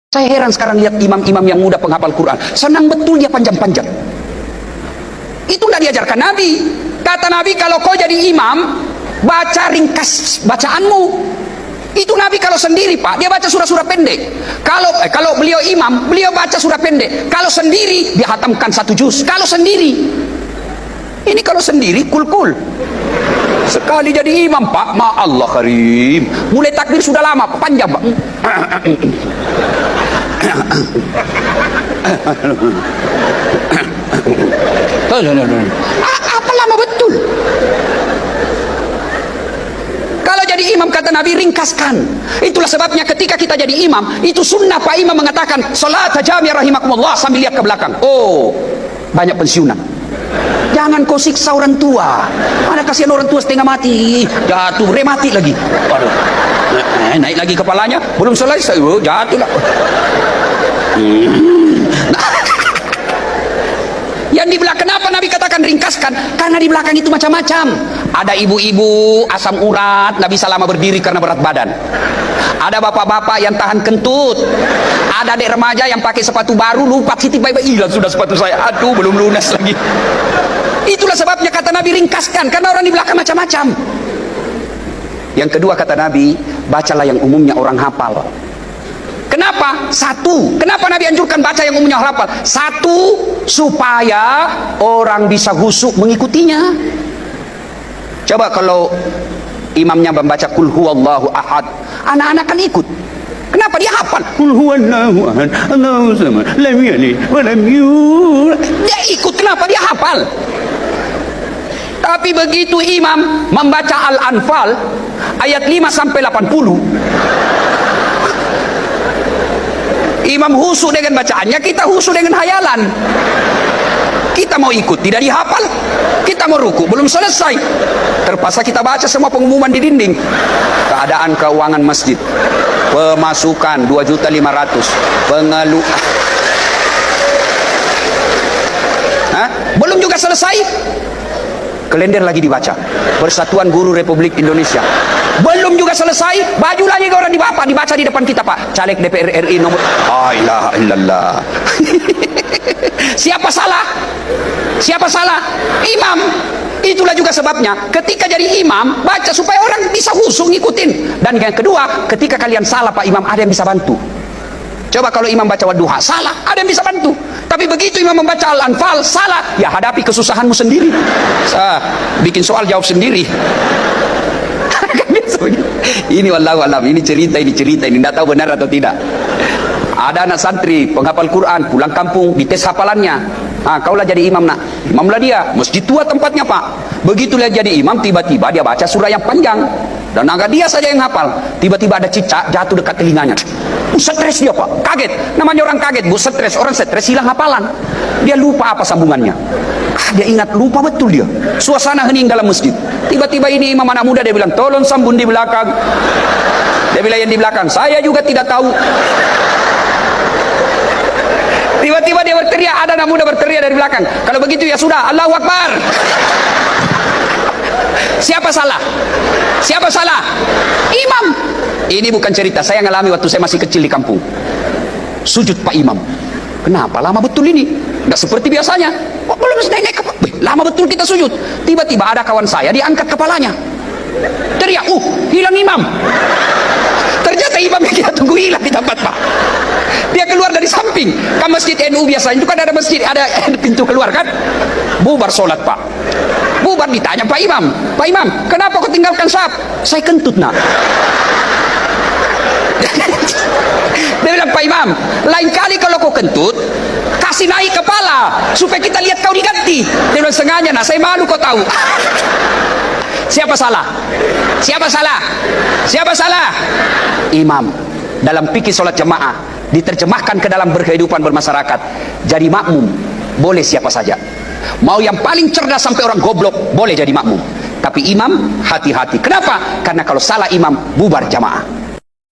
Saya heran sekarang lihat imam-imam yang muda penghafal Quran. Senang betul dia panjang-panjang. Itu tidak diajarkan Nabi. Kata Nabi, kalau kau jadi imam, baca ringkas bacaanmu. Itu Nabi kalau sendiri, Pak, dia baca surah-surah pendek. Kalau beliau imam, beliau baca surah pendek. Kalau sendiri, dia hatamkan 1 juz. Kalau sendiri. Ini kalau sendiri, kul-kul. Sekali jadi imam, Pak, ma Allah karim. Mulai takbir sudah lama, panjang, Pak. Apa lama betul? Kalau jadi imam, kata Nabi, ringkaskan. Itulah sebabnya ketika kita jadi imam, itu sunnah Pak Imam mengatakan salat jami' rahimakumullah sambil lihat ke belakang. Oh, banyak pensiunan. Jangan kau siksa orang tua. Mana kasihan orang tua setengah mati, jatuh, mati lagi. Waduh. Naik lagi kepalanya, belum selesai, jatuh lah. Yang di belakang, kenapa Nabi katakan ringkaskan? Karena di belakang itu macam-macam. Ada ibu-ibu asam urat, nggak bisa lama berdiri karena berat badan. Ada bapak-bapak yang tahan kentut. Ada adik remaja yang pakai sepatu baru, lupa tiba-tiba hilang sudah sepatu saya. Aduh, belum lunas lagi. Itulah sebabnya kata Nabi ringkaskan, karena orang di belakang macam-macam. Yang kedua kata Nabi, bacalah yang umumnya orang hafal. Kenapa? Satu, kenapa Nabi anjurkan baca yang umumnya orang hafal? Satu, supaya orang bisa khusyuk mengikutinya. Coba kalau imamnya membaca kul huwallahu ahad, anak-anak kan ikut. Kenapa dia hafal? Kul huwallahu ahad, Allahu samad, lam yalid wa lam yulad. Dia ikut, kenapa dia hafal? Tapi begitu imam membaca Al-Anfal ayat 5 sampai 80, imam khusyuk dengan bacaannya, kita khusyuk dengan hayalan. Kita mau ikut, tidak dihafal. Kita mau ruku, belum selesai, terpaksa kita baca semua pengumuman di dinding. Keadaan keuangan masjid, pemasukan 2.500.000, pengeluh. Belum juga selesai, kalender lagi dibaca, Persatuan Guru Republik Indonesia. Belum juga selesai, baju lagi orang dibaca di depan kita, Pak, caleg DPR RI nomor. La ilaha illallah. Siapa salah? Siapa salah? Imam. Itulah juga sebabnya ketika jadi imam, baca supaya orang bisa khusyuk ngikutin. Dan yang kedua, ketika kalian salah Pak Imam, ada yang bisa bantu. Coba kalau imam baca wadduha salah, ada yang bisa bantu. Tapi begitu imam membaca Al-Anfal salah, ya hadapi kesusahanmu sendiri. Bikin soal jawab sendiri. Ini wallahu alam, ini cerita, ini tidak tahu benar atau tidak. Ada anak santri penghafal Quran pulang kampung, dites hafalannya. Kaulah jadi imam nak. Imamlah dia, masjid tua tempatnya Pak. Begitu dia jadi imam, tiba-tiba dia baca surah yang panjang, dan agak dia saja yang hafal. Tiba-tiba ada cicak jatuh dekat telinganya. Stres dia Pak, kaget. Namanya orang kaget, stres. Orang stres hilang hafalan. Dia lupa apa sambungannya. Dia ingat, lupa betul dia. Suasana hening dalam masjid. Tiba-tiba ini imam anak muda, dia bilang, tolong sambung di belakang. Dia bilang yang di belakang, saya juga tidak tahu. Tiba-tiba dia berteriak, ada anak muda berteriak dari belakang. Kalau begitu ya sudah, Allahu Akbar. Siapa salah? Siapa salah? Imam. Ini bukan cerita, saya ngalami waktu saya masih kecil di kampung. Sujud Pak Imam. Kenapa lama betul ini? Nggak seperti biasanya. Belum naik lama betul kita sujud. Tiba-tiba ada kawan saya diangkat kepalanya. Teriak, hilang imam. Ternyata imam yang kita tunggu hilang di tempat Pak. Dia keluar dari samping. Kan masjid NU biasanya itu kan ada masjid, ada pintu keluar kan. Bubar sholat Pak. Bubar, ditanya Pak Imam, Pak Imam, kenapa kau tinggalkan saf? Saya kentut nak. Dia bilang, Pak Imam, lain kali kalau kau kentut, kasih naik kepala supaya kita lihat kau diganti. Dia bilang, sengaja nak, saya malu kau tahu. Siapa salah? Siapa salah? Siapa salah? Imam. Dalam fikih sholat jamaah diterjemahkan ke dalam berkehidupan bermasyarakat. Jadi makmum boleh siapa saja. Mau yang paling cerdas sampai orang goblok boleh jadi makmum. Tapi imam hati-hati. Kenapa? Karena kalau salah imam bubar jamaah.